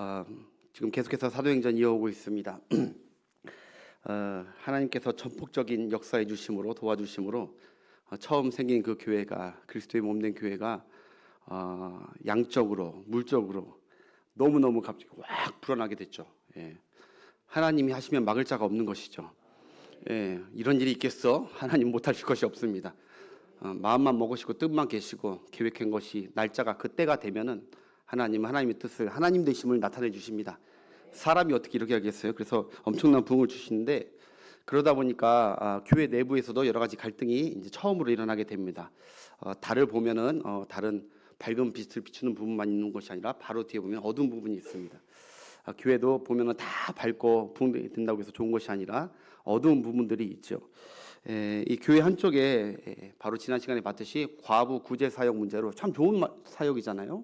어, 지금 계속해서 사도행전 이어오고 있습니다. 하나님께서 전폭적인 역사해 주심으로 도와주심으로 처음 생긴 그 교회가 그리스도의 몸된 교회가 양적으로 물적으로 너무너무 갑자기 확 불어나게 됐죠. 예. 하나님이 하시면 막을 자가 없는 것이죠. 예. 이런 일이 있겠어? 하나님 못하실 것이 없습니다. 마음만 먹으시고 뜻만 계시고 계획한 것이 날짜가 그때가 되면은 하나님의 뜻을 하나님 되심을 나타내 주십니다. 사람이 어떻게 이렇게 하겠어요? 그래서 엄청난 부흥을 주시는데 그러다 보니까 교회 내부에서도 여러 가지 갈등이 이제 처음으로 일어나게 됩니다. 달을 보면은 다른 밝은 빛을 비추는 부분만 있는 것이 아니라 바로 뒤에 보면 어두운 부분이 있습니다. 교회도 보면은 다 밝고 부흥된다고 해서 좋은 것이 아니라 어두운 부분들이 있죠. 이 교회 한쪽에 바로 지난 시간에 봤듯이 과부 구제 사역 문제로 참 좋은 사역이잖아요.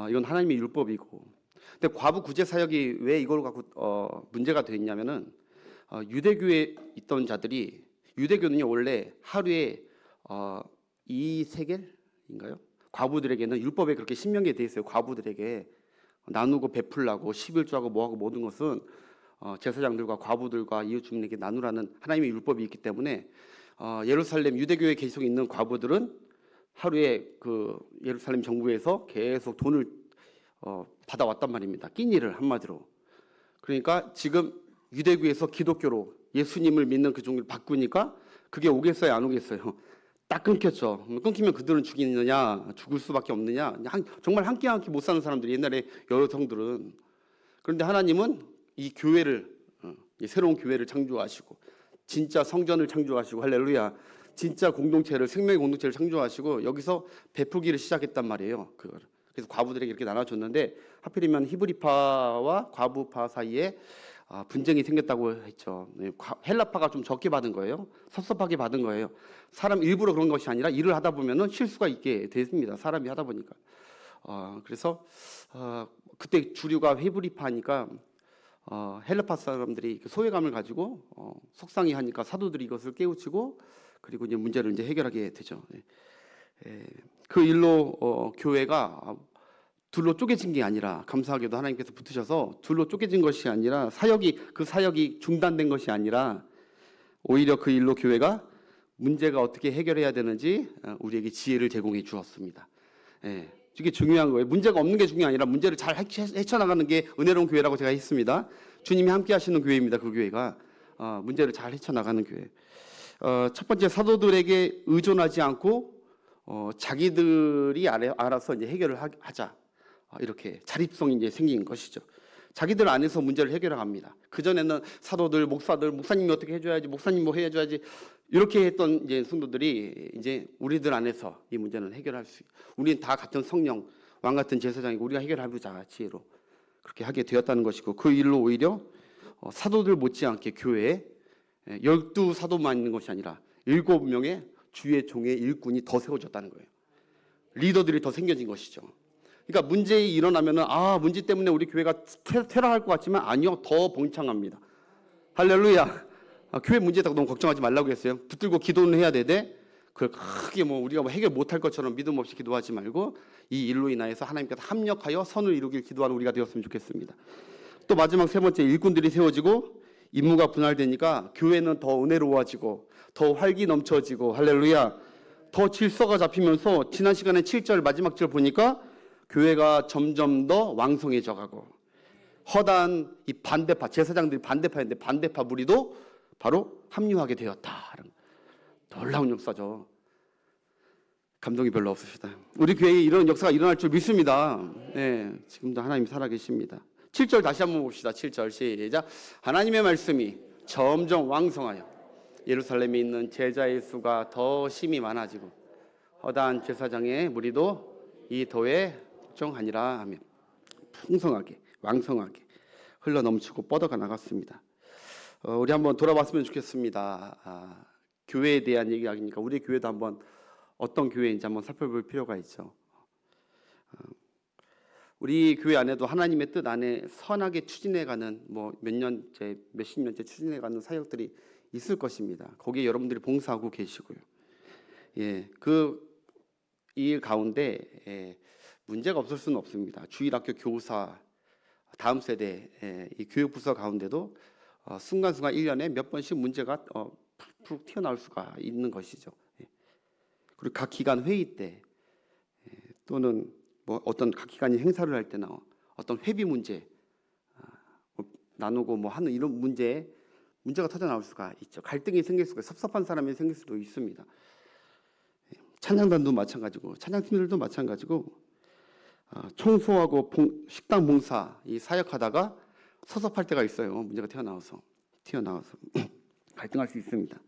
이건 하나님의 율법이고, 근데 과부 구제 사역이 왜 이걸 갖고 문제가 됐냐면은 유대교에 있던 자들이, 유대교는요 원래 하루에 2세겔인가요? 과부들에게는 율법에 그렇게 신명기에 돼 있어요. 과부들에게 나누고 베풀라고 11조하고 뭐하고 모든 것은 제사장들과 과부들과 이웃 주민에게 나누라는 하나님의 율법이 있기 때문에 예루살렘 유대교에 계속 있는 과부들은 하루에 그 예루살렘 정부에서 계속 돈을 받아왔단 말입니다. 끼니를 한마디로. 그러니까 지금 유대교에서 기독교로 예수님을 믿는 그 종교를 바꾸니까 그게 오겠어요, 안 오겠어요? 딱 끊겼죠. 끊기면 그들은 죽이느냐, 죽을 수밖에 없느냐. 정말 한 끼 한 끼 못 사는 사람들이 옛날에 여성들은. 그런데 하나님은 이 교회를, 이 새로운 교회를 창조하시고 진짜 성전을 창조하시고, 할렐루야, 진짜 공동체를, 생명의 공동체를 창조하시고 여기서 베푸기를 시작했단 말이에요. 그걸. 그래서 과부들에게 이렇게 나눠줬는데 하필이면 히브리파와 과부파 사이에 분쟁이 생겼다고 했죠. 헬라파가 좀 적게 받은 거예요. 섭섭하게 받은 거예요. 사람 일부러 그런 것이 아니라 일을 하다 보면은 실수가 있게 됐습니다. 사람이 하다 보니까. 그래서 그때 주류가 히브리파니까 헬라파 사람들이 소외감을 가지고 속상해하니까 사도들이 이것을 깨우치고 그리고 이제 문제를 이제 해결하게 되죠. 그 일로 교회가 둘로 쪼개진 게 아니라, 감사하게도 하나님께서 붙으셔서 둘로 쪼개진 것이 아니라 그 사역이 중단된 것이 아니라 오히려 그 일로 교회가 문제가 어떻게 해결해야 되는지 우리에게 지혜를 제공해 주었습니다. 이게 중요한 거예요. 문제가 없는 게 중요한 게 아니라 문제를 잘 헤쳐나가는 게 은혜로운 교회라고 제가 했습니다. 주님이 함께 하시는 교회입니다. 그 교회가 문제를 잘 헤쳐나가는 교회. 첫 번째, 사도들에게 의존하지 않고 자기들이 알아서 이제 해결을 하자. 이렇게 자립성이 이제 생긴 것이죠. 자기들 안에서 문제를 해결합니다. 그 전에는 사도들, 목사님이 어떻게 해줘야지, 목사님 뭐 해줘야지 이렇게 했던 이제 성도들이 이제 우리들 안에서 이 문제는 해결할 수, 우리는 다 같은 성령, 왕 같은 제사장이고 우리가 해결해보자 지혜로 그렇게 하게 되었다는 것이고, 그 일로 오히려 사도들 못지않게 교회에 12사도만 있는 것이 아니라 7명의 주의 종의 일꾼이 더 세워졌다는 거예요. 리더들이 더 생겨진 것이죠. 그러니까 문제 일어나면은 문제 때문에 우리 교회가 퇴락할 것 같지만 아니요, 더 번창합니다. 할렐루야. 교회 문제다고 너무 걱정하지 말라고 했어요. 붙들고 기도는 해야 되되 그걸 크게 우리가 해결 못할 것처럼 믿음 없이 기도하지 말고 이 일로 인하여서 하나님께서 합력하여 선을 이루길 기도하는 우리가 되었으면 좋겠습니다. 또 마지막 세 번째, 일꾼들이 세워지고 임무가 분할되니까 교회는 더 은혜로워지고 더 활기 넘쳐지고, 할렐루야, 더 질서가 잡히면서 지난 시간에 7절 마지막 절 보니까 교회가 점점 더 왕성해져 가고 허다한 이 반대파, 제사장들이 반대파인데 반대파 무리도 바로 합류하게 되었다. 놀라운 역사죠. 감동이 별로 없으시다. 우리 교회에 이런 역사가 일어날 줄 믿습니다. 지금도 하나님이 살아계십니다. 7절 다시 한번 봅시다. 7절 시작. 하나님의 말씀이 점점 왕성하여 예루살렘에 있는 제자의 수가 더 심히 많아지고 허다한 제사장의 무리도 이 도에 걱정하니라 하며 풍성하게 왕성하게 흘러넘치고 뻗어가 나갔습니다. 우리 한번 돌아봤으면 좋겠습니다. 교회에 대한 얘기하니까 우리 교회도 한번 어떤 교회인지 한번 살펴볼 필요가 있죠. 우리 교회 안에도 하나님의 뜻 안에 선하게 추진해가는 몇십 년째 추진해가는 사역들이 있을 것입니다. 거기에 여러분들이 봉사하고 계시고요. 그 일 가운데 문제가 없을 수는 없습니다. 주일학교 교사, 다음 세대 이 교육 부서 가운데도 순간순간 1년에 몇 번씩 문제가 푹 튀어나올 수가 있는 것이죠. 그리고 각 기관 회의 때 또는 뭐 어떤 각 기관이 행사를 할 때나 어떤 회비 문제 나누고 뭐 하는 이런 문제가 터져 나올 수가 있죠. 갈등이 생길 수가, 섭섭한 사람이 생길 수도 있습니다. 찬양단도 마찬가지고, 찬양팀들도 마찬가지고, 청소하고 식당 봉사 이 사역하다가 섭섭할 때가 있어요. 문제가 튀어나와서 갈등할 수 있습니다.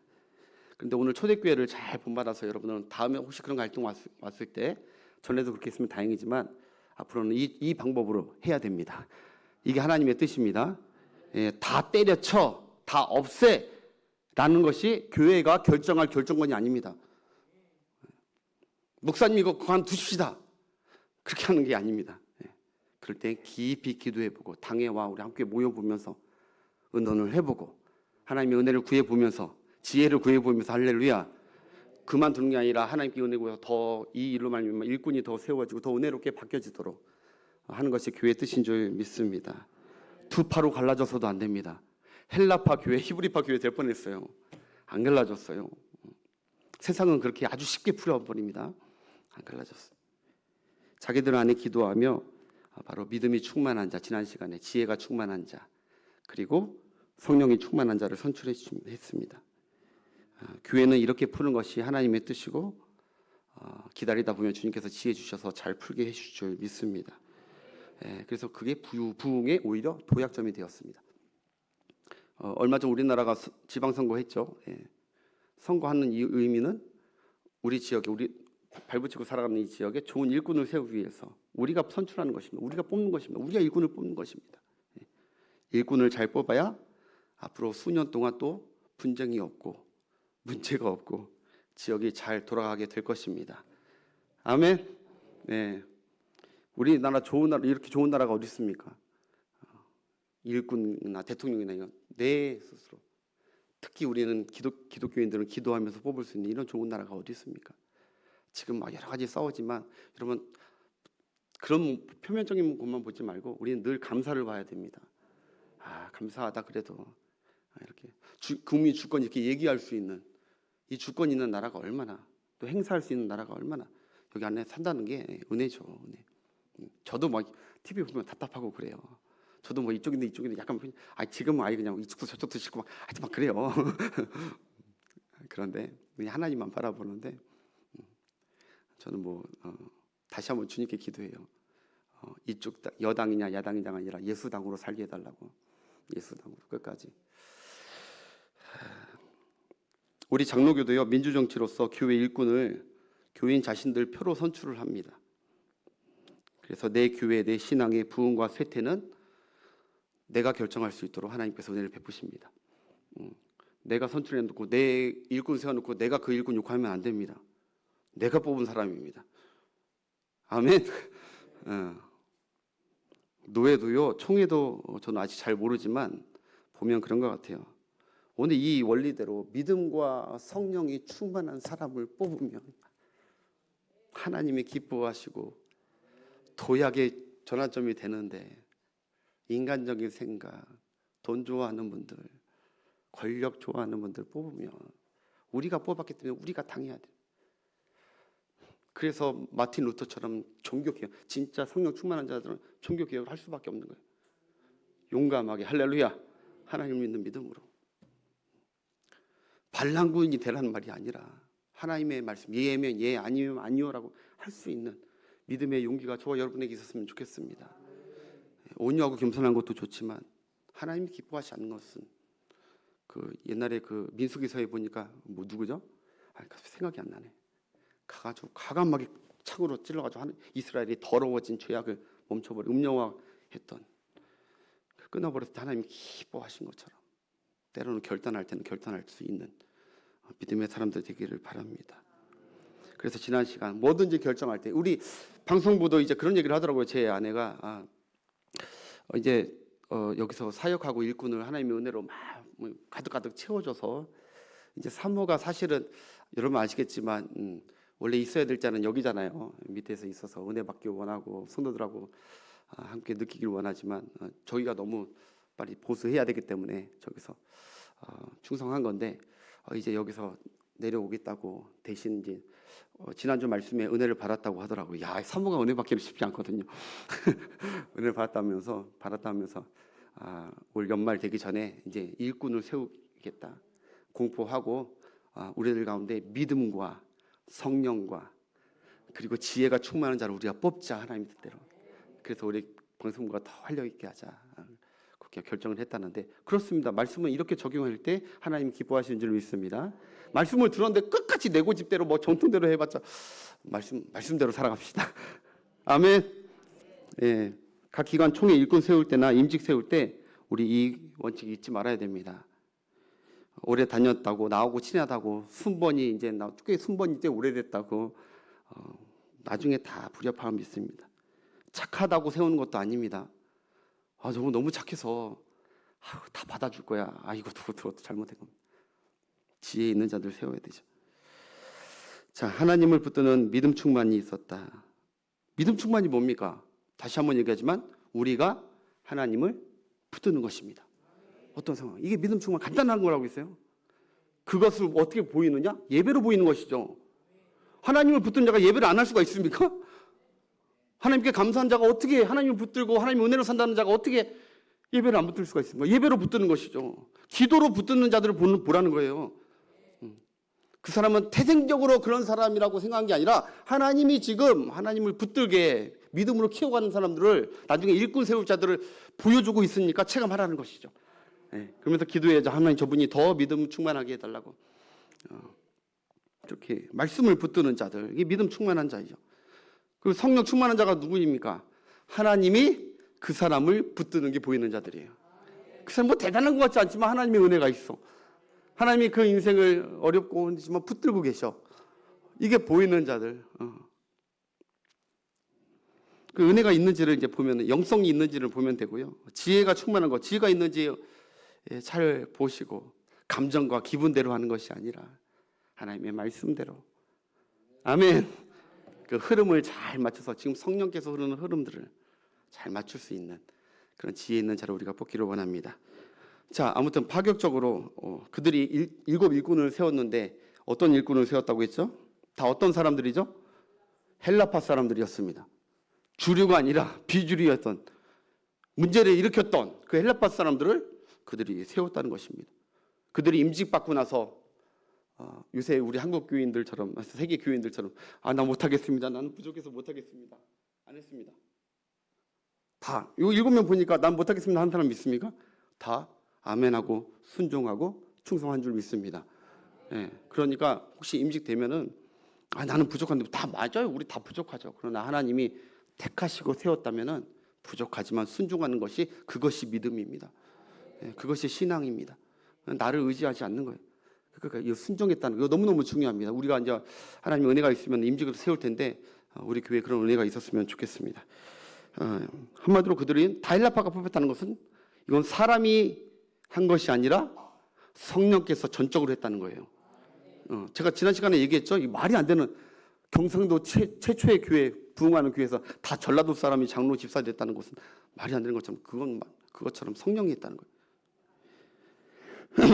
그런데 오늘 초대교회를 잘 본받아서 여러분은 다음에 혹시 그런 갈등 왔을 때 전에도 그렇게 했으면 다행이지만 앞으로는 이 방법으로 해야 됩니다. 이게 하나님의 뜻입니다. 다 때려쳐, 다 없애라는 것이 교회가 결정할 결정권이 아닙니다. 목사님 이거 그만두십시다. 그렇게 하는 게 아닙니다. 그럴 때 깊이 기도해보고 당회와 우리 함께 모여보면서 의논을 해보고 하나님의 은혜를 구해보면서 지혜를 구해보면서 할렐루야 그만두는 게 아니라 하나님께 은혜 구해서 더 이 일로 말미암아 일꾼이 더 세워지고 더 은혜롭게 바뀌어지도록 하는 것이 교회의 뜻인 줄 믿습니다. 두 파로 갈라져서도 안 됩니다. 헬라파 교회, 히브리파 교회 될 뻔했어요. 안 갈라졌어요. 세상은 그렇게 아주 쉽게 풀어버립니다. 안 갈라졌어요. 자기들 안에 기도하며 바로 믿음이 충만한 자, 지난 시간에 지혜가 충만한 자, 그리고 성령이 충만한 자를 선출했습니다. 교회는 이렇게 푸는 것이 하나님의 뜻이고 기다리다 보면 주님께서 지혜 주셔서 잘 풀게 해주실 줄 믿습니다. 그래서 그게 부흥의 오히려 도약점이 되었습니다. 얼마 전 우리나라가 지방선거했죠. 선거하는 이 의미는 우리 지역에 우리 발붙이고 살아가는 이 지역에 좋은 일꾼을 세우기 위해서 우리가 선출하는 것입니다. 우리가 뽑는 것입니다. 우리가 일꾼을 뽑는 것입니다. 일꾼을 잘 뽑아야 앞으로 수년 동안 또 분쟁이 없고 문제가 없고 지역이 잘 돌아가게 될 것입니다. 아멘. 네. 우리나라 좋은 나라 이렇게 좋은 나라가 어디 있습니까? 일꾼이나 대통령이나 이건 내 스스로 특히 우리는 기독교인들은 기도하면서 뽑을 수 있는 이런 좋은 나라가 어디 있습니까? 지금 막 여러 가지 싸우지만 여러분 그런 표면적인 것만 보지 말고 우리는 늘 감사를 봐야 됩니다. 감사하다 그래도 이렇게 국민 주권 이렇게 얘기할 수 있는 이 주권 있는 나라가 얼마나 또 행사할 수 있는 나라가 얼마나 여기 안에 산다는 게 은혜죠. 은혜. 저도 막 TV 보면 답답하고 그래요. 저도 뭐 이쪽인데 약간 지금은 아예 그냥 이쪽도 저쪽도 싫고 막 그래요. 그런데 하나님만 바라보는데 저는 뭐 다시 한번 주님께 기도해요. 이쪽 여당이냐 야당이냐 아니라 예수당으로 살게 해달라고. 예수당으로 끝까지. 우리 장로교도요 민주정치로서 교회 일꾼을 교인 자신들 표로 선출을 합니다. 그래서 내 교회 내 신앙의 부흥과 쇠퇴는 내가 결정할 수 있도록 하나님께서 은혜를 베푸십니다. 내가 선출해놓고 내 일꾼 세워놓고 내가 그 일꾼 욕하면 안 됩니다. 내가 뽑은 사람입니다. 아멘. 노예도요 총회도 저는 아직 잘 모르지만 보면 그런 것 같아요. 오늘 이 원리대로 믿음과 성령이 충만한 사람을 뽑으면 하나님이 기뻐하시고 도약의 전환점이 되는데 인간적인 생각, 돈 좋아하는 분들, 권력 좋아하는 분들 뽑으면 우리가 뽑았기 때문에 우리가 당해야 돼요. 그래서 마틴 루터처럼 종교개혁, 진짜 성령 충만한 자들은 종교개혁을 할 수밖에 없는 거예요. 용감하게 할렐루야 하나님을 믿는 믿음으로. 반란군이 되라는 말이 아니라 하나님의 말씀 예면 예 아니면 아니요라고 할 수 있는 믿음의 용기가 저와 여러분에게 있었으면 좋겠습니다. 온유하고 겸손한 것도 좋지만 하나님이 기뻐하지 않는 것은 그 옛날에 그 민수기서에 보니까 뭐 누구죠? 생각이 안 나네. 가가지고 과감하게 창으로 찔러가지고 하는 이스라엘이 더러워진 죄악을 멈춰버리 음령화했던 끊어버렸을 때 하나님이 기뻐하신 것처럼 때로는 결단할 때는 결단할 수 있는 믿음의 사람들 되기를 바랍니다. 그래서 지난 시간 뭐든지 결정할 때 우리 방송부도 이제 그런 얘기를 하더라고요. 제 아내가 이제 여기서 사역하고 일꾼을 하나님의 은혜로 막 가득가득 채워줘서 이제 사모가 사실은 여러분 아시겠지만 원래 있어야 될 자는 여기잖아요. 밑에서 있어서 은혜 받기 원하고 성도들하고 함께 느끼길 원하지만 저희가 너무 빨리 보수해야 되기 때문에 저기서 충성한 건데 이제 여기서 내려오겠다고 대신 이제 지난주 말씀에 은혜를 받았다고 하더라고요. 야, 사모가 은혜 받기는 쉽지 않거든요. 은혜를 받았다면서 올 연말 되기 전에 이제 일꾼을 세우겠다 공포하고 우리들 가운데 믿음과 성령과 그리고 지혜가 충만한 자를 우리가 뽑자, 하나님 뜻대로. 그래서 우리 방송부가 더 활력 있게 하자 그렇게 결정을 했다는데, 그렇습니다. 말씀은 이렇게 적용할 때 하나님 기뻐하시는 줄 믿습니다. 말씀을 들었는데 끝까지 내 고집대로 뭐 전통대로 해봤자 말씀대로 살아갑시다. 아멘. 예, 각 기관 총회 일꾼 세울 때나 임직 세울 때 우리 이 원칙 잊지 말아야 됩니다. 오래 다녔다고, 나하고 친하다고, 순번이 이제 꽤 순번이 꽤 오래됐다고 나중에 다 불협화음 있습니다. 착하다고 세우는 것도 아닙니다. 저거 너무 착해서 다 받아줄 거야. 이것도 잘못된 겁니다. 지혜 있는 자들 세워야 되죠. 자, 하나님을 붙드는 믿음 충만이 있었다. 믿음 충만이 뭡니까? 다시 한번 얘기하지만 우리가 하나님을 붙드는 것입니다. 어떤 상황? 이게 믿음 충만, 간단한 거라고 있어요. 그것을 어떻게 보이느냐? 예배로 보이는 것이죠. 하나님을 붙든 자가 예배를 안 할 수가 있습니까? 하나님께 감사한 자가 어떻게 하나님을 붙들고 하나님의 은혜로 산다는 자가 어떻게 예배를 안 붙들 수가 있습니까? 예배로 붙드는 것이죠. 기도로 붙드는 자들을 보라는 거예요. 그 사람은 태생적으로 그런 사람이라고 생각한 게 아니라 하나님이 지금 하나님을 붙들게 믿음으로 키워가는 사람들을 나중에 일꾼 세울 자들을 보여주고 있으니까 체감하라는 것이죠. 그러면서 기도해야죠. 하나님, 저분이 더 믿음 충만하게 해달라고. 이렇게 말씀을 붙드는 자들, 이게 믿음 충만한 자이죠. 그리고 성령 충만한 자가 누구입니까? 하나님이 그 사람을 붙드는 게 보이는 자들이에요. 그 사람 뭐 대단한 것 같지 않지만 하나님의 은혜가 있어. 하나님이 그 인생을 어렵고 힘들지만 붙들고 계셔. 이게 보이는 자들. 그 은혜가 있는지를 이제 보면, 영성이 있는지를 보면 되고요. 지혜가 충만한 것, 지혜가 있는지 잘 보시고 감정과 기분대로 하는 것이 아니라 하나님의 말씀대로. 아멘. 그 흐름을 잘 맞춰서 지금 성령께서 흐르는 흐름들을 잘 맞출 수 있는 그런 지혜 있는 자를 우리가 뽑기를 원합니다. 자, 아무튼 파격적으로 그들이 일곱 일꾼을 세웠는데 어떤 일꾼을 세웠다고 했죠? 다 어떤 사람들이죠? 헬라파 사람들이었습니다. 주류가 아니라 비주류였던, 문제를 일으켰던 그 헬라파 사람들을 그들이 세웠다는 것입니다. 그들이 임직받고 나서 요새 우리 한국 교인들처럼, 세계 교인들처럼 나 못하겠습니다, 나는 부족해서 못하겠습니다, 안 했습니다. 다 이 7명 보니까 난 못하겠습니다 하는 사람 믿습니까? 다 아멘하고 순종하고 충성한 줄 믿습니다. 그러니까 혹시 임직되면은 나는 부족한데, 다 맞아요. 우리 다 부족하죠. 그러나 하나님이 택하시고 세웠다면은 부족하지만 순종하는 것이, 그것이 믿음입니다. 그것이 신앙입니다. 나를 의지하지 않는 거예요. 그러니까 이 순종했다는 거 너무너무 중요합니다. 우리가 이제 하나님의 은혜가 있으면 임직을 세울 텐데 우리 교회에 그런 은혜가 있었으면 좋겠습니다. 한마디로 그들이 다 헬라파가 뽑혔다는 것은 이건 사람이 한 것이 아니라 성령께서 전적으로 했다는 거예요. 제가 지난 시간에 얘기했죠. 이 말이 안 되는, 경상도 최초의 교회, 부흥하는 교회에서 다 전라도 사람이 장로 집사 됐다는 것은 말이 안 되는 것처럼, 그것처럼 성령이 했다는 거예요.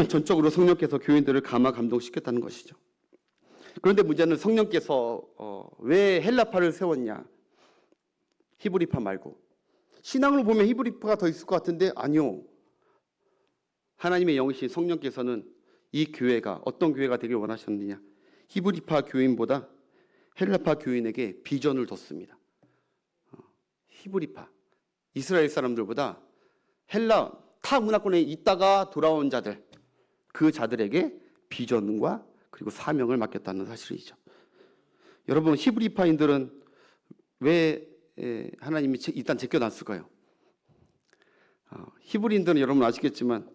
전적으로 성령께서 교인들을 감화 감동시켰다는 것이죠. 그런데 문제는 성령께서 왜 헬라파를 세웠냐? 히브리파 말고. 신앙으로 보면 히브리파가 더 있을 것 같은데 아니요. 하나님의 영이신 성령께서는 이 교회가 어떤 교회가 되길 원하셨느냐? 히브리파 교인보다 헬라파 교인에게 비전을 뒀습니다. 히브리파, 이스라엘 사람들보다 헬라 타 문화권에 있다가 돌아온 자들, 그 자들에게 비전과 그리고 사명을 맡겼다는 사실이죠. 여러분, 히브리파인들은 왜 하나님이 일단 제껴놨을까요? 히브리인들은 여러분 아시겠지만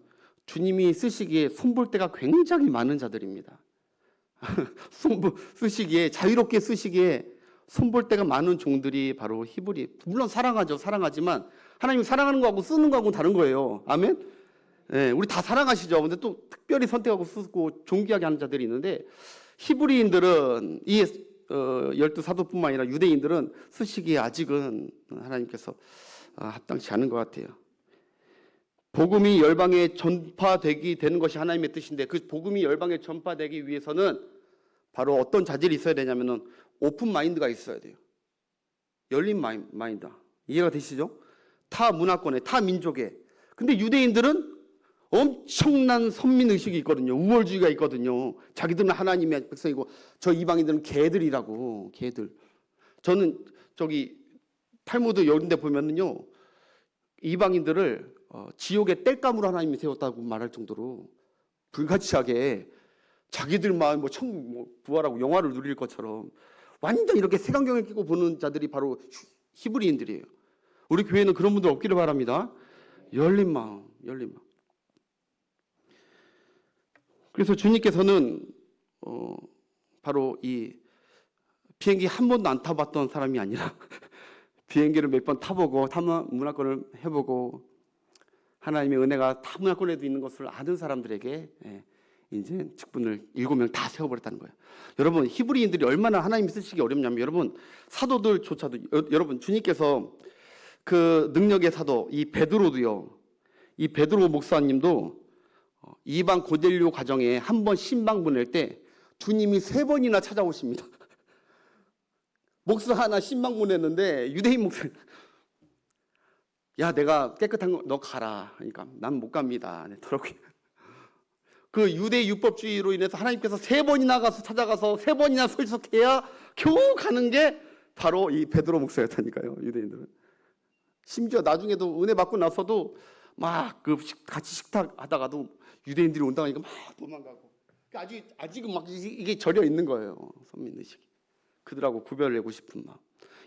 주님이 쓰시기에 손볼 때가 굉장히 많은 자들입니다. 쓰시기에, 자유롭게 쓰시기에 손볼 때가 많은 종들이 바로 히브리. 물론 사랑하죠. 사랑하지만 하나님이 사랑하는 거하고 쓰는 거하고 다른 거예요. 아멘. 우리 다 사랑하시죠. 근데 또 특별히 선택하고 쓰고 존귀하게 하는 자들이 있는데, 히브리인들은 이 12 사도뿐만 아니라 유대인들은 쓰시기에 아직은 하나님께서 합당치 않은 것 같아요. 복음이 열방에 전파되기 되는 것이 하나님의 뜻인데 그 복음이 열방에 전파되기 위해서는 바로 어떤 자질이 있어야 되냐면은 오픈 마인드가 있어야 돼요. 열린 마인드. 이해가 되시죠? 타 문화권에, 타 민족에. 근데 유대인들은 엄청난 선민의식이 있거든요. 우월주의가 있거든요. 자기들은 하나님의 백성이고 저 이방인들은 개들이라고. 개들. 저는 저기 탈무드 이런 데 보면은요. 이방인들을 지옥의 땔감으로 하나님이 세웠다고 말할 정도로 불가치하게 자기들만 부활하고 영화를 누릴 것처럼 완전 이렇게 색안경을 끼고 보는 자들이 바로 히브리인들이에요. 우리 교회는 그런 분들 없기를 바랍니다. 열린 마음. 그래서 주님께서는 바로 이 비행기 한 번도 안 타봤던 사람이 아니라 비행기를 몇 번 타보고 문화권을 해보고 하나님의 은혜가 타 문화권에도 있는 것을 아는 사람들에게 이제 직분을 7명 다 세워버렸다는 거예요. 여러분 히브리인들이 얼마나 하나님 쓰시기 어렵냐면 여러분 사도들조차도 여러분 주님께서 그 능력의 사도 이 베드로도요. 이 베드로 목사님도 이방 고넬료 가정에 한 번 신방 보낼 때 주님이 3번이나 찾아오십니다. 목사 하나 신방 보냈는데 유대인 목사 야 내가 깨끗한 거 너 가라. 그러니까 난 못 갑니다. 그 유대 율법주의로 인해서 하나님께서 3번이나 가서 찾아가서 3번이나 설득해야 겨우 가는 게 바로 이 베드로 목사였다니까요. 유대인들은 심지어 나중에도 은혜 받고 나서도 막 그 같이 식탁 하다가도 유대인들이 온다고 하니까 막 도망가고 아직은 막 이게 절여 있는 거예요. 선민의식이. 그들하고 구별내고 싶은 마음.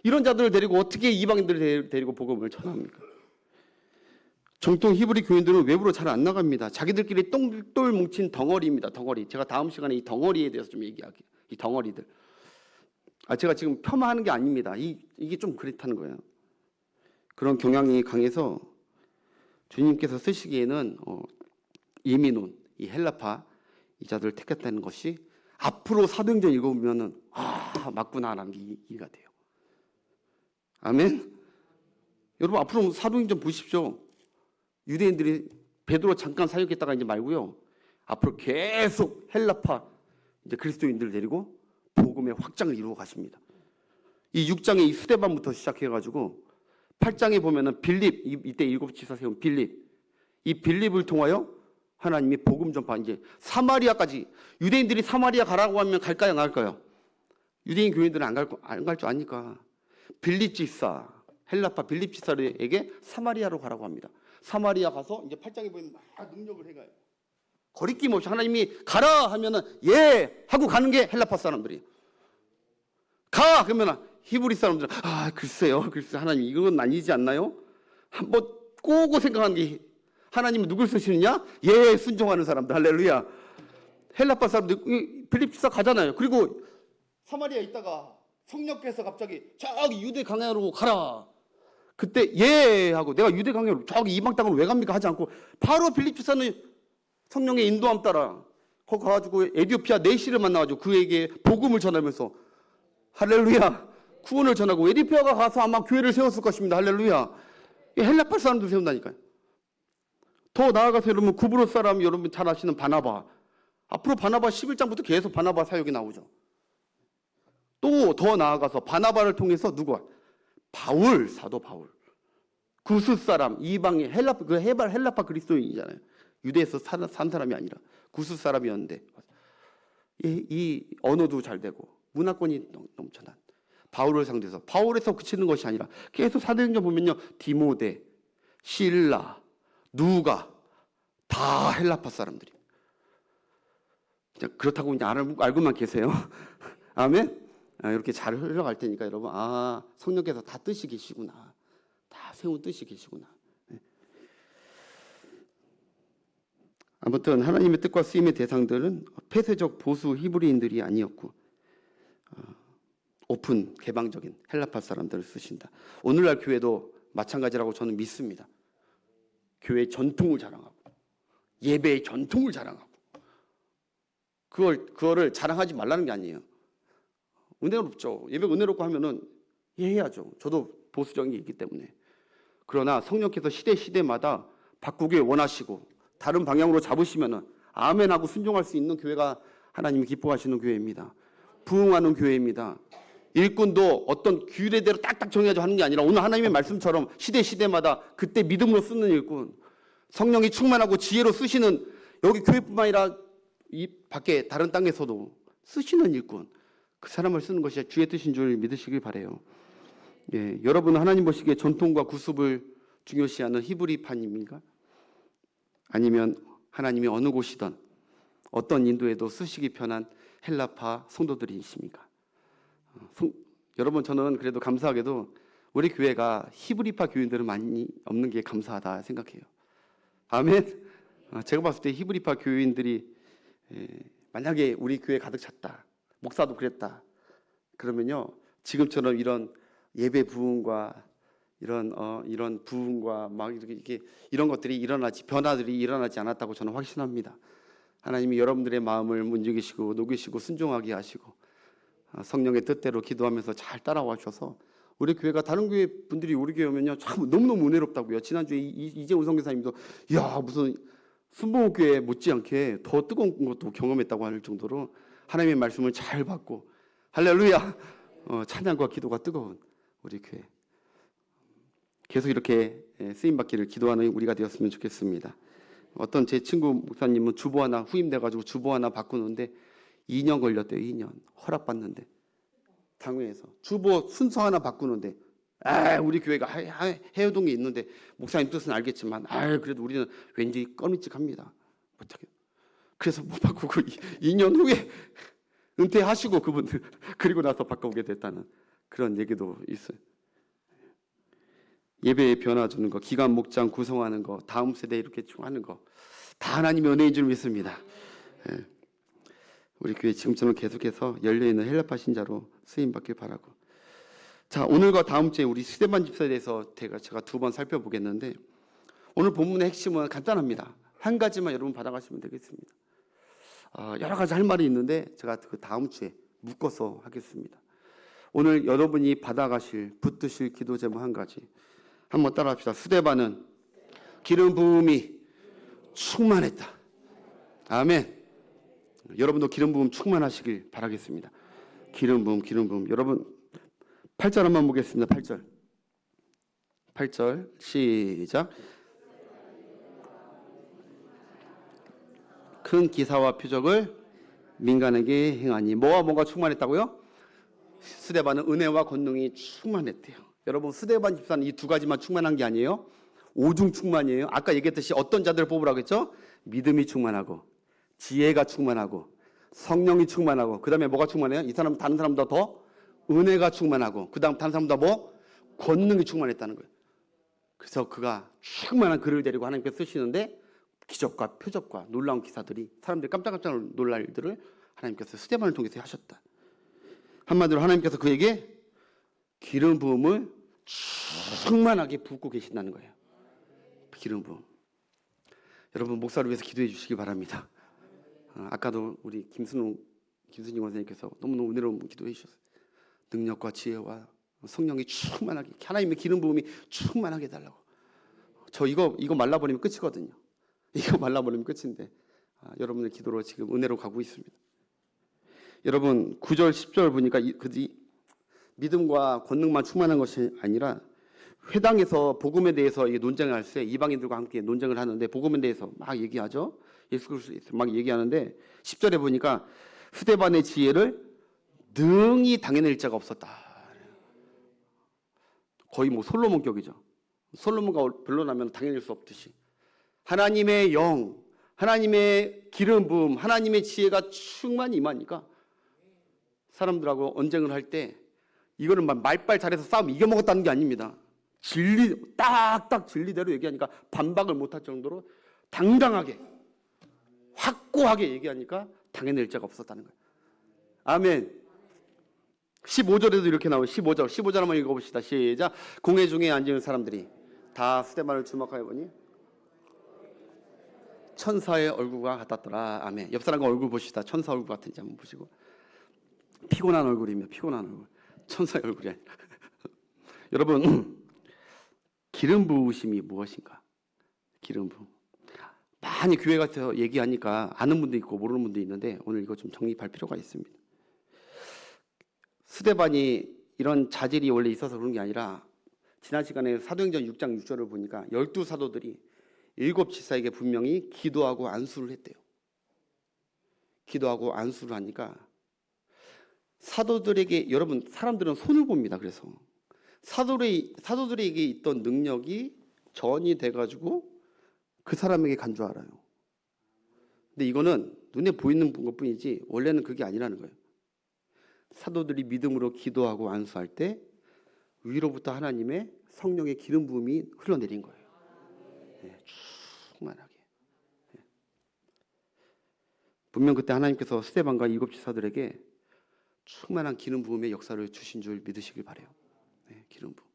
이런 자들을 데리고 어떻게 이방인들을 데리고 복음을 전합니까? 정통 히브리 교인들은 외부로 잘 안 나갑니다. 자기들끼리 똘똘 뭉친 덩어리입니다. 덩어리. 제가 다음 시간에 이 덩어리에 대해서 좀 얘기할게요. 이 덩어리들. 제가 지금 폄하하는 게 아닙니다. 이게 좀 그렇다는 거예요. 그런 경향이 강해서 주님께서 쓰시기에는 이민온, 이 헬라파 이 자들을 택했다는 것이 앞으로 사도행전 읽어보면은 맞구나라는 게 이해가 돼요. 아멘. 여러분 앞으로 사도행전 보십시오. 유대인들이 베드로 잠깐 사역했다가 이제 말고요. 앞으로 계속 헬라파 이제 그리스도인들을 데리고 복음의 확장을 이루어 가십니다. 이 6장에 이 스데반부터 시작해가지고 8장에 보면은 빌립 이때 7지사 세운 빌립 이 빌립을 통하여 하나님이 복음 전파 이제 사마리아까지 유대인들이 사마리아 가라고 하면 갈까요 안 갈까요? 유대인 교인들은 안 갈 줄 아니까 빌립 지사 헬라파 빌립 지사에게 사마리아로 가라고 합니다. 사마리아 가서 이제 8장에 보면 막 능력을 해가요. 거리낌 없이 하나님이 가라 하면은 예 하고 가는 게 헬라파 사람들이에요. 가 그러면 히브리 사람들은 글쎄 하나님 이건 아니지 않나요? 한번 꼬고 생각하는 게 하나님은 누굴 쓰시느냐? 예 순종하는 사람들 할렐루야. 헬라파 사람들 빌립 지사 가잖아요. 그리고 사마리아 있다가 성령께서 갑자기 저기 유대 강야로 가라. 그때 예 하고 내가 유대 강야로 저기 이방 땅으로 왜 갑니까 하지 않고 바로 빌립 지사는 성령의 인도함 따라 거기 가가지고 에디오피아 네시를 만나가지고 그에게 복음을 전하면서 할렐루야 구원을 전하고 에디오피아가 가서 아마 교회를 세웠을 것입니다. 할렐루야. 헬라파 사람들 세운다니까요. 더 나아가서 여러분 구브로 사람 여러분 잘 아시는 바나바 앞으로 바나바 11장부터 계속 바나바 사역이 나오죠. 또 더 나아가서 바나바를 통해서 누가 바울 사도 바울 구스 사람 이방의 헬라파 그리스도인이잖아요. 유대에서 산 사람이 아니라 구스 사람이었는데 이 언어도 잘 되고 문화권이 넘쳐난 바울을 상대해서 바울에서 그치는 것이 아니라 계속 사도행전 보면요 디모데 실라 누가 다 헬라파 사람들이 그냥 그렇다고 그냥 알고만 계세요. 아멘. 이렇게 잘 흘러갈 테니까 여러분 성령께서 다 뜻이 계시구나. 다 세운 뜻이 계시구나. 아무튼 하나님의 뜻과 쓰임의 대상들은 폐쇄적 보수 히브리인들이 아니었고 오픈 개방적인 헬라파 사람들을 쓰신다. 오늘날 교회도 마찬가지라고 저는 믿습니다. 교회의 전통을 자랑하고 예배의 전통을 자랑하고 그거를 자랑하지 말라는 게 아니에요. 은혜롭죠. 예배가 은혜롭고 하면은 해야죠. 저도 보수적인 게 있기 때문에 그러나 성령께서 시대마다 바꾸길 원하시고 다른 방향으로 잡으시면은 아멘하고 순종할 수 있는 교회가 하나님이 기뻐하시는 교회입니다. 부흥하는 교회입니다. 일꾼도 어떤 규례대로 딱딱 정해가지고 하는 게 아니라 오늘 하나님의 말씀처럼 시대마다 그때 믿음으로 쓰는 일꾼, 성령이 충만하고 지혜로 쓰시는, 여기 교회뿐만 아니라 이 밖에 다른 땅에서도 쓰시는 일꾼, 그 사람을 쓰는 것이 주의 뜻인 줄 믿으시길 바라요. 예, 여러분은 하나님 보시기에 전통과 구습을 중요시하는 히브리파입니까? 아니면 하나님이 어느 곳이든 어떤 인도에도 쓰시기 편한 헬라파 성도들이십니까? 여러분, 저는 그래도 감사하게도 우리 교회가 히브리파 교인들은 많이 없는 게 감사하다 생각해요. 아멘. 제가 봤을 때 히브리파 교인들이 만약에 우리 교회 가득 찼다, 목사도 그랬다, 그러면요 지금처럼 이런 예배 부흥과 이런 부흥과 막 이렇게 이런 것들이 변화들이 일어나지 않았다고 저는 확신합니다. 하나님이 여러분들의 마음을 움직이시고 녹이시고 순종하게 하시고 성령의 뜻대로 기도하면서 잘 따라와 주셔서 우리 교회가, 다른 교회 분들이 우리 교회 오면요 참 너무너무 은혜롭다고요. 지난주에 이재훈 선교사님도 야 무슨 순복음교회 못지않게 더 뜨거운 것도 경험했다고 할 정도로 하나님의 말씀을 잘 받고, 할렐루야, 찬양과 기도가 뜨거운 우리 교회, 계속 이렇게 쓰임받기를 기도하는 우리가 되었으면 좋겠습니다. 어떤 제 친구 목사님은 주보 하나 후임돼가지고 주보 하나 바꾸는데 2년 걸렸대요. 2년 허락받는데, 당회에서 주보 순서 하나 바꾸는데, 우리 교회가 해오던 게 있는데 목사님 뜻은 알겠지만 그래도 우리는 왠지 꺼미직합니다. 못하게. 그래서 못 바꾸고 2년 후에 은퇴하시고 그분들 그리고 나서 바꿔오게 됐다는 그런 얘기도 있어요. 예배에 변화 주는 거, 기간 목장 구성하는 거, 다음 세대 이렇게 하는 거 다 하나님의 은혜인 줄 믿습니다. 우리 교회 지금처럼 계속해서 열려있는 헬라파 신자로 쓰임받길 바라고. 자, 오늘과 다음 주에 우리 스데반 집사에 대해서 제가 2번 살펴보겠는데, 오늘 본문의 핵심은 간단합니다. 한 가지만 여러분 받아가시면 되겠습니다. 여러 가지 할 말이 있는데 제가 그 다음 주에 묶어서 하겠습니다. 오늘 여러분이 받아가실, 붙드실 기도 제목 한 가지 한번 따라합시다. 스데반은 기름 부음이 충만했다. 아멘. 여러분도 기름 부음 충만하시길 바라겠습니다. 기름 부음. 여러분 8절 한번 보겠습니다. 8절 시작. 큰 기사와 표적을 민간에게 행하니. 뭐가 충만했다고요? 스데반은 은혜와 권능이 충만했대요. 여러분, 스데반 집사는 이 2가지만 충만한 게 아니에요. 오중 충만이에요. 아까 얘기했듯이 어떤 자들을 뽑으라고 했죠? 믿음이 충만하고, 지혜가 충만하고, 성령이 충만하고, 그 다음에 뭐가 충만해요? 이 사람 다른 사람보다 더 은혜가 충만하고, 그 다음 다른 사람보다 권능이 충만했다는 거예요. 그래서 그가 충만한 그를 데리고 하나님께서 쓰시는데, 기적과 표적과 놀라운 기사들이, 사람들이 깜짝깜짝 놀랄 일들을 하나님께서 스데반을 통해서 하셨다. 한마디로 하나님께서 그에게 기름 부음을 충만하게 붓고 계신다는 거예요. 기름 부음. 여러분, 목사를 위해서 기도해 주시기 바랍니다. 아까도 우리 김순희 원사님께서 너무너무 은혜로운 기도해 주셨어요. 능력과 지혜와 성령이 충만하게, 하나님의 기름 부음이 충만하게 해달라고. 저 이거 말라버리면 끝이거든요. 이거 말라버리면 끝인데 여러분의 기도로 지금 은혜로 가고 있습니다. 여러분 9절 10절 보니까 믿음과 권능만 충만한 것이 아니라, 회당에서 복음에 대해서 논쟁을 할 때 이방인들과 함께 논쟁을 하는데 복음에 대해서 막 얘기하죠. 예수 그리스도에 막 얘기하는데 10절에 보니까 스데반의 지혜를 능히 당해낼 자가 없었다. 거의 솔로몬격이죠. 솔로몬가 변론하면 당해낼 수 없듯이 하나님의 영, 하나님의 기름 부음, 하나님의 지혜가 충만히 임하니까 사람들하고 언쟁을 할 때 이거는 말빨 잘해서 싸움 이겨먹었다는 게 아닙니다. 딱딱 진리대로 얘기하니까 반박을 못할 정도로 당당하게 확고하게 얘기하니까 당해낼 자가 없었다는 거예요. 아멘. 15절에도 이렇게 나와요. 15절 한번 읽어봅시다. 시작. 공회 중에 앉은 사람들이 다 스데반을 주목하여 보니 천사의 얼굴과 같았더라. 아멘. 옆 사람과 얼굴 보시다. 천사 얼굴 같은지 한번 보시고. 피곤한 얼굴입니다. 피곤한 얼굴. 천사의 얼굴이 아니라. 여러분, 기름 부으심이 무엇인가? 기름 부음. 많이 교회 가서 얘기하니까 아는 분도 있고 모르는 분도 있는데 오늘 이거 좀 정립할 필요가 있습니다. 스데반이 이런 자질이 원래 있어서 그런 게 아니라 지난 시간에 사도행전 6장 6절을 보니까 12사도들이 7지사에게 분명히 기도하고 안수를 했대요. 기도하고 안수를 하니까 사도들에게, 여러분 사람들은 손을 봅니다. 그래서 사도들에게 있던 능력이 전이 돼가지고 그 사람에게 간 줄 알아요. 근데 이거는 눈에 보이는 것뿐이지 원래는 그게 아니라는 거예요. 사도들이 믿음으로 기도하고 안수할 때 위로부터 하나님의 성령의 기름 부음이 흘러내린 거예요. 네, 충만하게. 네. 분명 그때 하나님께서 스데반과 7지사들에게 충만한 기름 부음의 역사를 주신 줄 믿으시길 바라요. 네, 기름 부음.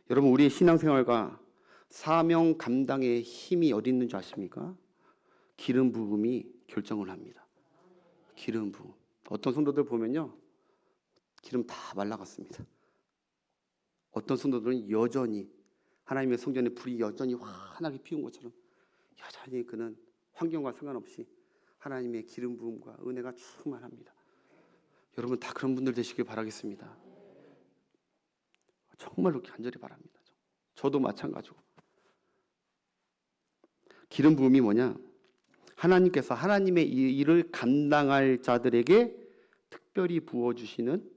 여러분, 우리의 신앙생활과 사명 감당의 힘이 어디 있는 줄 아십니까? 기름 부음이 결정을 합니다. 기름 부음. 어떤 성도들 보면요, 기름 다 말라갔습니다. 어떤 성도들은 여전히 하나님의 성전에 불이 여전히 환하게 피운 것처럼 여전히 그는 환경과 상관없이 하나님의 기름 부음과 은혜가 충만합니다. 여러분 다 그런 분들 되시길 바라겠습니다. 정말로 간절히 바랍니다. 저도 마찬가지고. 기름 부음이 뭐냐? 하나님께서 하나님의 일을 감당할 자들에게 특별히 부어주시는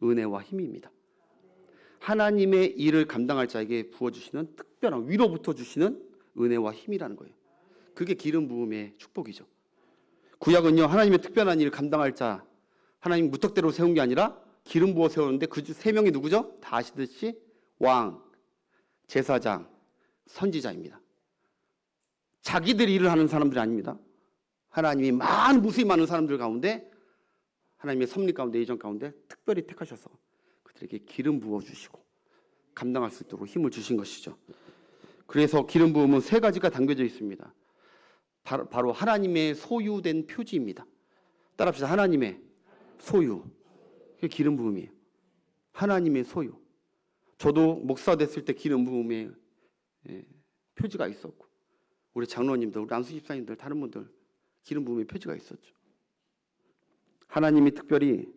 은혜와 힘입니다. 하나님의 일을 감당할 자에게 부어주시는 특별한, 위로부터 주시는 은혜와 힘이라는 거예요. 그게 기름 부음의 축복이죠. 구약은요, 하나님의 특별한 일을 감당할 자, 하나님 무턱대로 세운 게 아니라 기름 부어 세우는데 그 세 명이 누구죠? 다 아시듯이 왕, 제사장, 선지자입니다. 자기들이 일을 하는 사람들이 아닙니다. 하나님이 무수히 많은 사람들 가운데, 하나님의 섭리 가운데, 예정 가운데 특별히 택하셔서 그들에게 기름 부어주시고 감당할 수 있도록 힘을 주신 것이죠. 그래서 기름 부음은 세 가지가 담겨져 있습니다. 바로 하나님의 소유된 표지입니다. 따라합시다. 하나님의 소유. 그게 기름 부음이에요. 하나님의 소유. 저도 목사 됐을 때 기름 부음의 표지가 있었고, 우리 장로님들, 우리 안수 집사님들, 다른 분들 기름 부음의 표지가 있었죠. 하나님이 특별히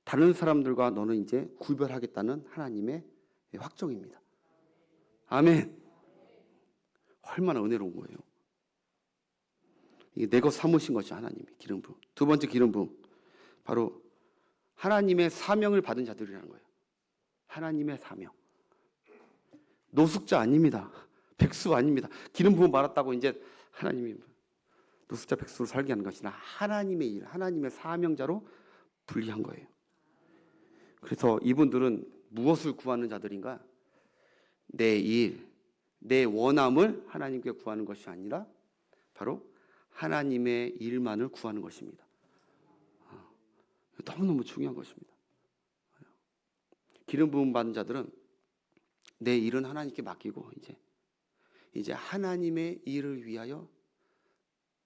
다른 사람들과 너는 이제 구별하겠다는 하나님의 확정입니다. 아멘. 얼마나 은혜로운 거예요. 이게 내 것 삼으신 것이 하나님의 기름 부음. 두 번째 기름 부음, 바로 하나님의 사명을 받은 자들이라는 거예요. 하나님의 사명. 노숙자 아닙니다. 백수 아닙니다. 기름 부음 받았다고 이제 하나님이 노숙자 백수로 살게 하는 것이나 하나님의 일, 하나님의 사명자로 분리한 거예요. 그래서 이분들은 무엇을 구하는 자들인가? 내 일, 내 원함을 하나님께 구하는 것이 아니라 바로 하나님의 일만을 구하는 것입니다. 너무너무 중요한 것입니다. 기름 부음 받은 자들은 내 일은 하나님께 맡기고 이제 하나님의 일을 위하여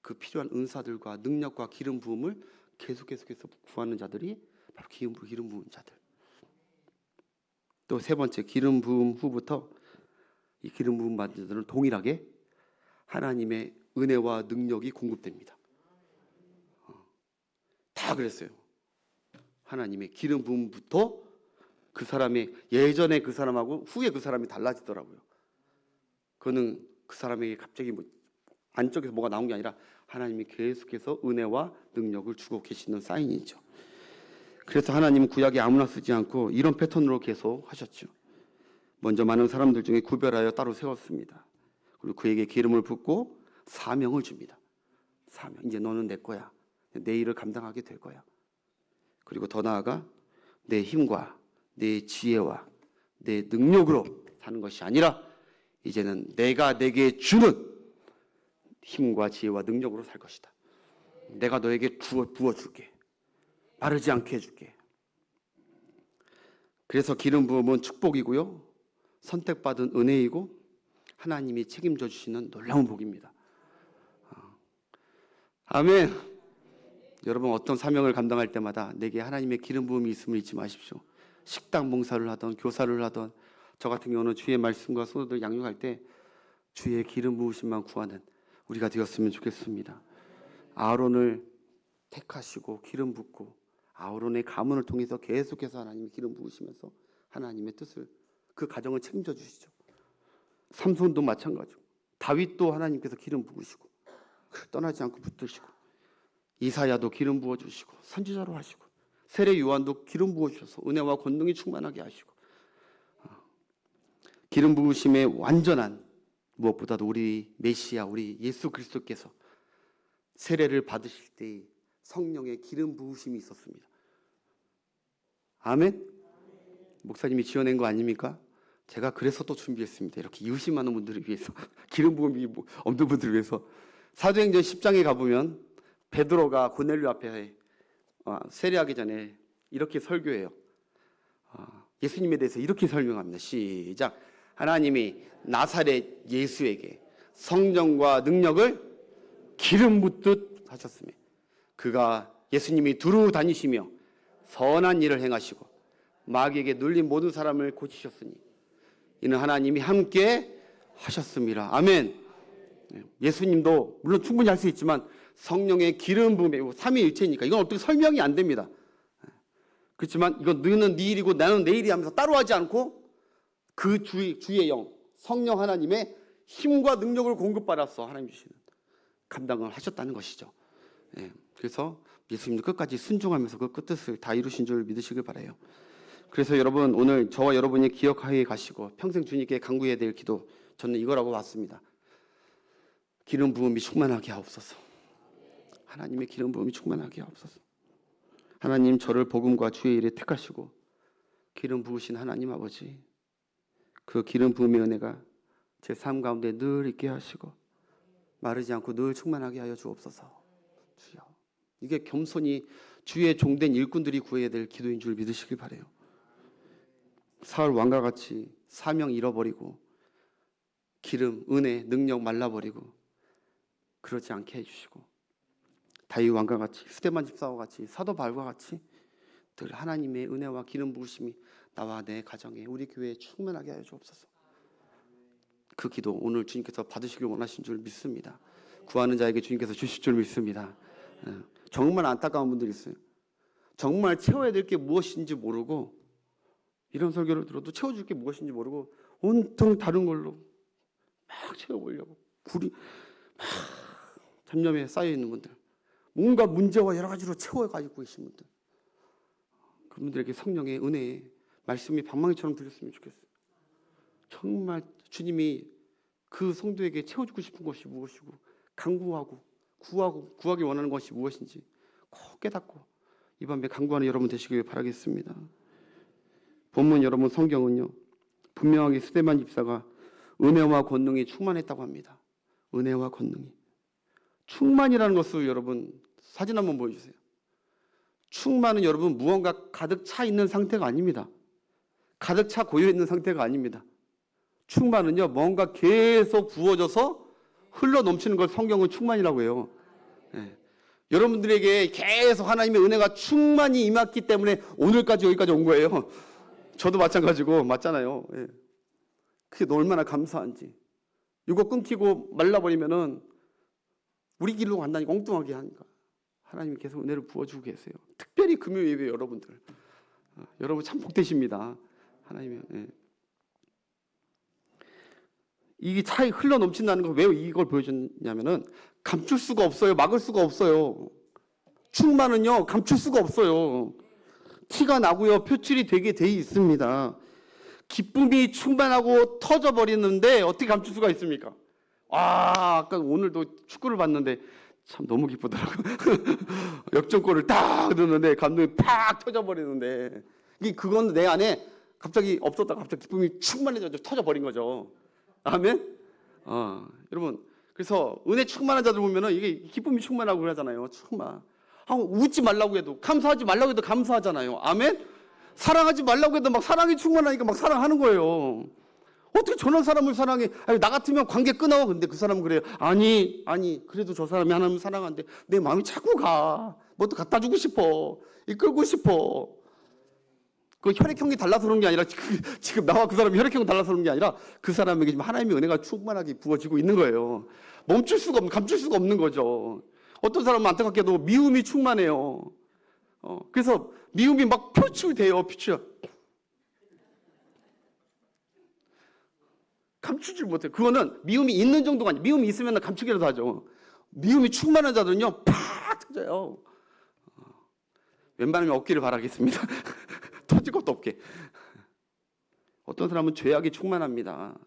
그 필요한 은사들과 능력과 기름 부음을 계속해서 구하는 자들이 바로 기름 부은 자들. 또 세 번째, 기름 부음 후부터 이 기름 부음 받은 자들은 동일하게 하나님의 은혜와 능력이 공급됩니다. 다 그랬어요. 하나님의 기름 부음부터 그 사람의, 예전에 그 사람하고 후에 그 사람이 달라지더라고요. 그거는 그 사람에게 갑자기 안쪽에서 뭐가 나온 게 아니라 하나님이 계속해서 은혜와 능력을 주고 계시는 사인이죠. 그래서 하나님은 구약에 아무나 쓰지 않고 이런 패턴으로 계속 하셨죠. 먼저 많은 사람들 중에 구별하여 따로 세웠습니다. 그리고 그에게 기름을 붓고 사명을 줍니다. 사명. 이제 너는 내 거야. 내 일을 감당하게 될 거야. 그리고 더 나아가 내 힘과 내 지혜와 내 능력으로 사는 것이 아니라 이제는 내가 내게 주는 힘과 지혜와 능력으로 살 것이다. 내가 너에게 부어줄게. 마르지 않게 해줄게. 그래서 기름 부음은 축복이고요, 선택받은 은혜이고 하나님이 책임져 주시는 놀라운 복입니다. 아멘. 여러분 어떤 사명을 감당할 때마다 내게 하나님의 기름 부음이 있음을 잊지 마십시오. 식당 봉사를 하던 교사를 하던 저 같은 경우는 주의 말씀과 소도들 양육할 때 주의 기름 부으심만 구하는 우리가 되었으면 좋겠습니다. 아론을 택하시고 기름 붓고 아론의 가문을 통해서 계속해서 하나님이 기름 부으시면서 하나님의 뜻을 그 가정을 책임져 주시죠. 삼손도 마찬가지고 다윗도 하나님께서 기름 부으시고 떠나지 않고 붙드시고 이사야도 기름 부어 주시고 선지자로 하시고 세례 요한도 기름 부어 주셔서 은혜와 권능이 충만하게 하시고 기름 부으심의 완전한 무엇보다도 우리 메시아 우리 예수 그리스도께서 세례를 받으실 때 성령의 기름 부으심이 있었습니다. 아멘. 목사님이 지어낸 거 아닙니까? 제가 그래서 또 준비했습니다. 이렇게 이웃이 많은 분들을 위해서 기름 부음이 없는 분들을 위해서 사도행전 10장에 가보면 베드로가 고넬료 앞에 세례하기 전에 이렇게 설교해요. 예수님에 대해서 이렇게 설명합니다. 시작. 하나님이 나사렛 예수에게 성령과 능력을 기름 붓듯 하셨으며 그가 예수님이 두루 다니시며 선한 일을 행하시고 마귀에게 눌린 모든 사람을 고치셨으니 이는 하나님이 함께 하셨습니다. 아멘. 예수님도 물론 충분히 할 수 있지만 성령의 기름 부음에 삼위일체니까 이건 어떻게 설명이 안 됩니다. 그렇지만 이건 너는 네 일이고 나는 내 일이 하면서 따로 하지 않고 그 주의 영 성령 하나님의 힘과 능력을 공급받아서 하나님 주시는 감당을 하셨다는 것이죠. 그래서 예수님도 끝까지 순종하면서 그 끝뜻을 다 이루신 줄 믿으시길 바라요. 그래서 여러분 오늘 저와 여러분이 기억하게 가시고 평생 주님께 간구해야 될 기도 저는 이거라고 봤습니다. 기름 부음이 충만하게 하옵소서. 하나님의 기름 부음이 충만하게 하옵소서. 하나님 저를 복음과 주의 일에 택하시고 기름 부으신 하나님 아버지 그 기름 부음의 은혜가 제 삶 가운데 늘 있게 하시고 마르지 않고 늘 충만하게 하여 주옵소서. 주여 이게 겸손히 주의 종된 일꾼들이 구해야 될 기도인 줄 믿으시길 바라요. 사울 왕과 같이 사명 잃어버리고 기름, 은혜, 능력 말라버리고 그렇지 않게 해주시고 다윗 왕과 같이 스데반 집사와 같이 사도 바울과 같이 늘 하나님의 은혜와 기름 부으심이 나와 내 가정에 우리 교회에 충만하게 하여 주옵소서. 그 기도 오늘 주님께서 받으시길 원하신 줄 믿습니다. 구하는 자에게 주님께서 주실 줄 믿습니다. 정말 안타까운 분들이 있어요. 정말 채워야 될 게 무엇인지 모르고 이런 설교를 들어도 채워줄 게 무엇인지 모르고 온통 다른 걸로 막 채워보려고 막 잡념에 쌓여있는 분들 뭔가 문제와 여러 가지로 채워가지고 계신 분들 그분들에게 성령의 은혜의 말씀이 방망이처럼 들렸으면 좋겠어요. 정말 주님이 그 성도에게 채워주고 싶은 것이 무엇이고 간구하고 구하기 원하는 것이 무엇인지 꼭 깨닫고 이 밤에 간구하는 여러분 되시길 바라겠습니다. 본문 여러분 성경은요 분명하게 스데반 집사가 은혜와 권능이 충만했다고 합니다. 은혜와 권능이 충만이라는 것을 여러분 사진 한번 보여주세요. 충만은 여러분 무언가 가득 차 있는 상태가 아닙니다. 가득 차 고여 있는 상태가 아닙니다. 충만은요 뭔가 계속 부어져서 흘러 넘치는 걸 성경은 충만이라고 해요. 여러분들에게 계속 하나님의 은혜가 충만히 임했기 때문에 오늘까지 여기까지 온 거예요. 저도 마찬가지고 맞잖아요. 그게 얼마나 감사한지. 이거 끊기고 말라버리면은 우리 길로 간다니까 엉뚱하게 하니까 하나님이 계속 은혜를 부어주고 계세요. 특별히 금요 예배 여러분들 여러분 참 복되십니다. 하나님의 이게 차이 흘러 넘친다는 걸 왜 이걸 보여줬냐면은 감출 수가 없어요. 막을 수가 없어요. 충만은요 감출 수가 없어요. 티가 나고요 표출이 되게 돼 있습니다. 기쁨이 충만하고 터져버리는데 어떻게 감출 수가 있습니까? 아까 오늘도 축구를 봤는데 참 너무 기쁘더라고요. 역전골을 딱 넣는데 감동이 팍 터져버리는데 그건 내 안에 갑자기 없었다가 갑자기 기쁨이 충만해져 터져버린 거죠. 아멘? 여러분 그래서 은혜 충만한 자들 보면은 이게 기쁨이 충만하고 그러잖아요. 충만. 웃지 말라고 해도 감사하지 말라고 해도 감사하잖아요. 아멘? 사랑하지 말라고 해도 막 사랑이 충만하니까 막 사랑하는 거예요. 어떻게 저런 사람을 사랑해? 아니, 나 같으면 관계 끊어. 근데 그 사람은 그래요. 아니 그래도 저 사람이 하나님 사랑하는데 내 마음이 자꾸 가. 뭐 또 갖다 주고 싶어. 이끌고 싶어. 그 혈액형이 달라서 그런 게 아니라 지금 나와 그 사람이 혈액형이 달라서 그런 게 아니라 그 사람에게 지금 하나님의 은혜가 충만하게 부어지고 있는 거예요. 감출 수가 없는 거죠. 어떤 사람은 안타깝게도 미움이 충만해요. 그래서 미움이 막 표출돼요. 감추질 못해요. 그거는 미움이 있는 정도가 아니에요. 미움이 있으면 감추기라도 하죠. 미움이 충만한 자들은요, 팍 터져요. 웬만하면 없기를 바라겠습니다. 터질 것도 없게. 어떤 사람은 죄악이 충만합니다.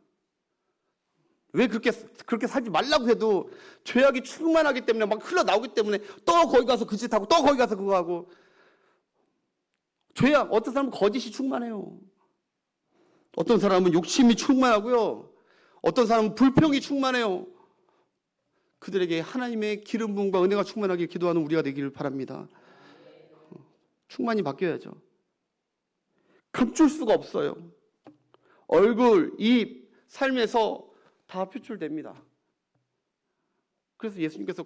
왜 그렇게 살지 말라고 해도 죄악이 충만하기 때문에 막 흘러나오기 때문에 또 거기 가서 그 짓 하고 또 거기 가서 그거 하고. 죄악, 어떤 사람은 거짓이 충만해요. 어떤 사람은 욕심이 충만하고요. 어떤 사람은 불평이 충만해요. 그들에게 하나님의 기름 부음과 은혜가 충만하게 기도하는 우리가 되기를 바랍니다. 충만히 바뀌어야죠. 감출 수가 없어요. 얼굴, 입, 삶에서 다 표출됩니다. 그래서 예수님께서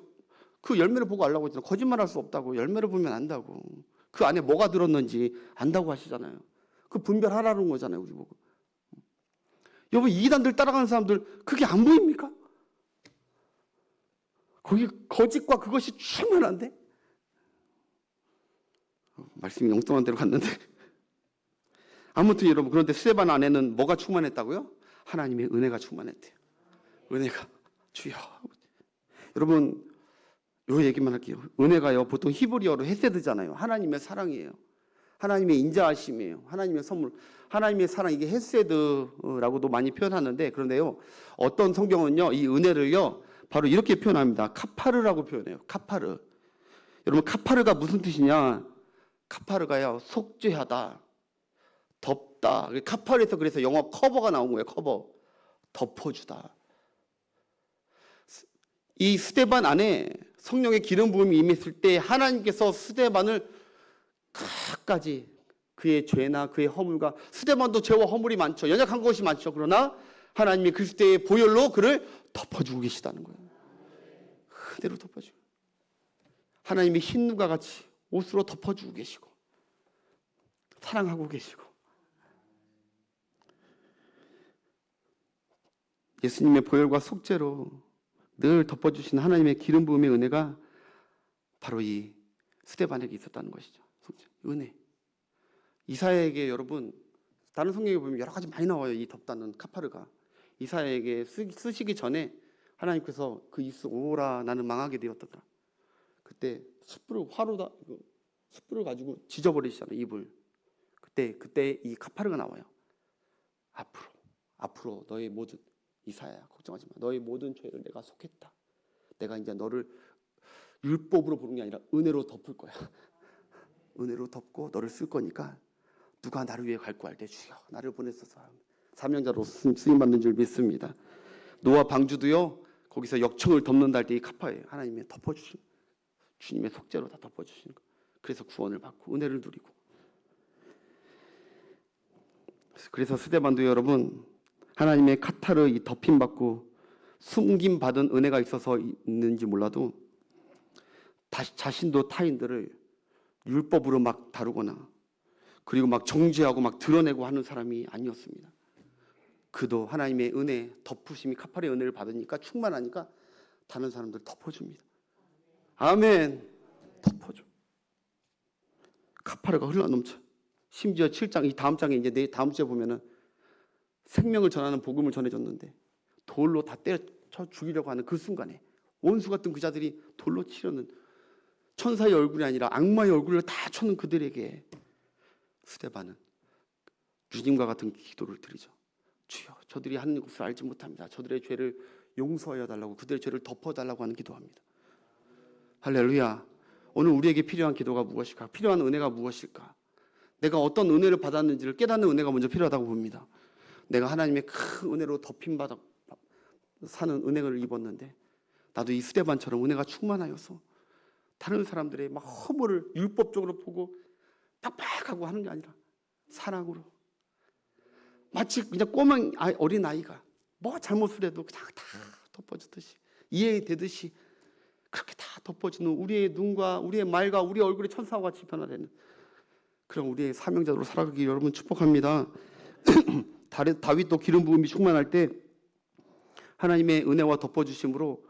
그 열매를 보고 알라고 했잖아요. 거짓말할 수 없다고. 열매를 보면 안다고. 그 안에 뭐가 들었는지 안다고 하시잖아요. 그 분별하라는 거잖아요. 우리 보고. 여러분, 이단들 따라가는 사람들 그게 안 보입니까? 거기 거짓과 그것이 충만한데? 말씀이 엉뚱한 데로 갔는데. 아무튼 여러분, 그런데 스데반 안에는 뭐가 충만했다고요? 하나님의 은혜가 충만했대요. 은혜가. 주여. 여러분, 요 얘기만 할게요. 은혜가요, 보통 히브리어로 헤세드잖아요. 하나님의 사랑이에요. 하나님의 인자하심이에요. 하나님의 선물. 하나님의 사랑, 이게 헤세드라고도 많이 표현하는데, 그런데요, 어떤 성경은요, 이 은혜를요, 바로 이렇게 표현합니다. 카파르라고 표현해요. 카파르. 여러분, 카파르가 무슨 뜻이냐? 카파르가요, 속죄하다, 덮다. 카파르에서 그래서 영어 커버가 나온 거예요. 커버. 덮어주다. 이 스데반 안에 성령의 기름 부음이 임했을 때 하나님께서 스데반을 끝까지 그의 죄나 그의 허물과, 스데반도 죄와 허물이 많죠. 연약한 것이 많죠. 그러나 하나님이 그리스도의 보혈로 그를 덮어주고 계시다는 거예요. 그대로 덮어주고. 하나님이 흰누가 같이 옷으로 덮어주고 계시고 사랑하고 계시고, 예수님의 보혈과 속죄로 늘 덮어주신 하나님의 기름 부음의 은혜가 바로 이 스데반에게 있었다는 것이죠. 속죄, 은혜. 이사야에게, 여러분, 다른 성경에 보면 여러 가지 많이 나와요. 이 덮다는 카파르가 이사야에게 쓰시기 전에 하나님께서 그 이스 오라 나는 망하게 되었다. 그때 숯불을 가지고 지져버리시잖아요. 입을. 그때 이 카파르가 나와요. 앞으로 너의 모든, 이사야 걱정하지 마. 너의 모든 죄를 내가 속했다. 내가 이제 너를 율법으로 부른 게 아니라 은혜로 덮을 거야. 은혜로 덮고 너를 쓸 거니까 누가 나를 위해 갈구할 때 주여 나를 보내소서. 사명자로 쓰임받는 줄 믿습니다. 노아 방주도요, 거기서 역청을 덮는다 할 때 이 카파예요. 하나님의 덮어주신, 주님의 속죄로 다 덮어주시는 거. 그래서 구원을 받고 은혜를 누리고. 그래서 스데반도 여러분, 하나님의 카타르 이 덮임 받고 숨김 받은 은혜가 있어서 있는지 몰라도 다시 자신도 타인들을 율법으로 막 다루거나 그리고 막 정죄하고 막 드러내고 하는 사람이 아니었습니다. 그도 하나님의 은혜, 덮으심이, 카파르의 은혜를 받으니까 충만하니까 다른 사람들 덮어줍니다. 아멘. 덮어줘. 카파르가 흘러넘쳐. 심지어 7장, 이 다음 장에 이제 다음 주에 보면은 생명을 전하는 복음을 전해줬는데 돌로 다 때려쳐 죽이려고 하는 그 순간에 원수 같은 그 자들이 돌로 치려는, 천사의 얼굴이 아니라 악마의 얼굴을 다 쳤는 그들에게 스데반은 주님과 같은 기도를 드리죠. 주여, 저들이 하는 것을 알지 못합니다. 저들의 죄를 용서하여 달라고, 그들의 죄를 덮어달라고 하는 기도합니다. 할렐루야. 오늘 우리에게 필요한 기도가 무엇일까? 필요한 은혜가 무엇일까? 내가 어떤 은혜를 받았는지를 깨닫는 은혜가 먼저 필요하다고 봅니다. 내가 하나님의 큰 은혜로 덮임받아 사는 은혜를 입었는데 나도 이 스데반처럼 은혜가 충만하여서 다른 사람들의 막 허물을 율법적으로 보고 팍팍하고 하는 게 아니라 사랑으로, 마치 그냥 꼬맹 어린 아이가 뭐 잘못을 해도 그냥 다 덮어주듯이, 이해되듯이 그렇게 다 덮어주는 우리의 눈과 우리의 말과 우리의 얼굴이 천사와 같이 변화되는 그럼 우리의 사명자로 살아가기 여러분 축복합니다. 다윗도 기름 부음이 충만할 때 하나님의 은혜와 덮어주심으로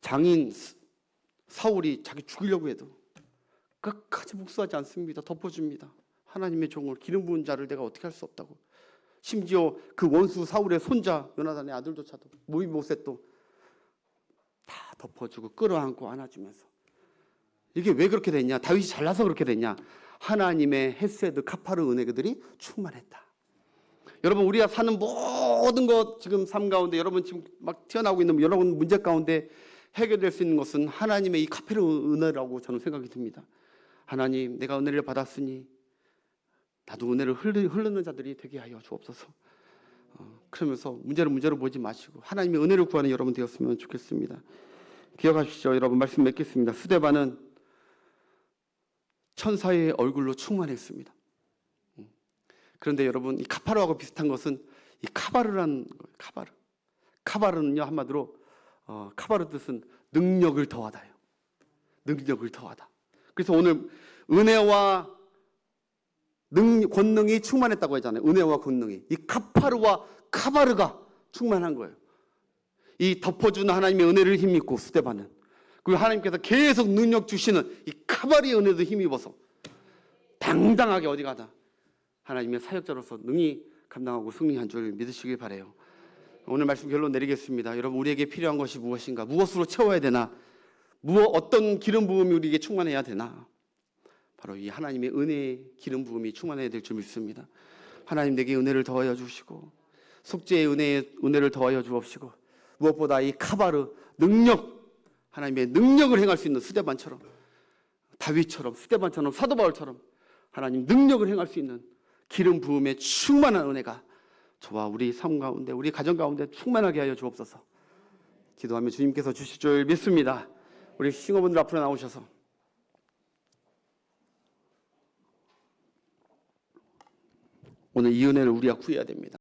장인 사울이 자기 죽이려고 해도 끝까지 복수하지 않습니다. 덮어줍니다. 하나님의 종을 기름 부은 자를 내가 어떻게 할 수 없다고. 심지어 그 원수 사울의 손자 요나단의 아들조차도 모이보셋도 다 덮어주고 끌어안고 안아주면서. 이게 왜 그렇게 됐냐? 다윗이 잘나서 그렇게 됐냐? 하나님의 헤세드 카파르 은혜들이 충만했다. 여러분, 우리가 사는 모든 것 지금 삶 가운데 여러분 지금 막 튀어나오고 있는 여러분 문제 가운데 해결될 수 있는 것은 하나님의 이 카파르 은혜라고 저는 생각이 듭니다. 하나님, 내가 은혜를 받았으니 나도 은혜를 흐르는 자들이 되게 하여 주옵소서. 그러면서 문제를 문제로 보지 마시고 하나님의 은혜를 구하는 여러분 되었으면 좋겠습니다. 기억하십시오. 여러분, 말씀 맺겠습니다. 스데반은 천사의 얼굴로 충만했습니다. 그런데 여러분, 이 카파르하고 비슷한 것은 이 카바르라는 거예요. 카바르는요, 한마디로 카바르 뜻은 능력을 더하다요. 능력을 더하다. 그래서 오늘 은혜와 권능이 충만했다고 하잖아요. 은혜와 권능이. 이 카파르와 카바르가 충만한 거예요. 이 덮어주는 하나님의 은혜를 힘입고 스데반은, 그리고 하나님께서 계속 능력 주시는 이 카바르의 은혜도 힘입어서 당당하게 어디 가다 하나님의 사역자로서 능히 감당하고 승리한 줄 믿으시길 바라요. 오늘 말씀 결론 내리겠습니다. 여러분, 우리에게 필요한 것이 무엇인가? 무엇으로 채워야 되나? 어떤 기름 부음이 우리에게 충만해야 되나? 바로 이 하나님의 은혜의 기름 부음이 충만해야 될 줄 믿습니다. 하나님, 내게 은혜를 더하여 주시고 속죄의 은혜를 더하여 주옵시고 무엇보다 이 카바르 능력, 하나님의 능력을 행할 수 있는 스데반처럼, 다윗처럼, 스데반처럼, 사도 바울처럼 하나님 능력을 행할 수 있는 기름 부음의 충만한 은혜가 저와 우리 삶 가운데, 우리 가정 가운데 충만하게 하여 주옵소서. 기도하며 주님께서 주실 줄 믿습니다. 우리 싱어분들 앞으로 나오셔서 오늘 이 은혜를 우리가 구해야 됩니다.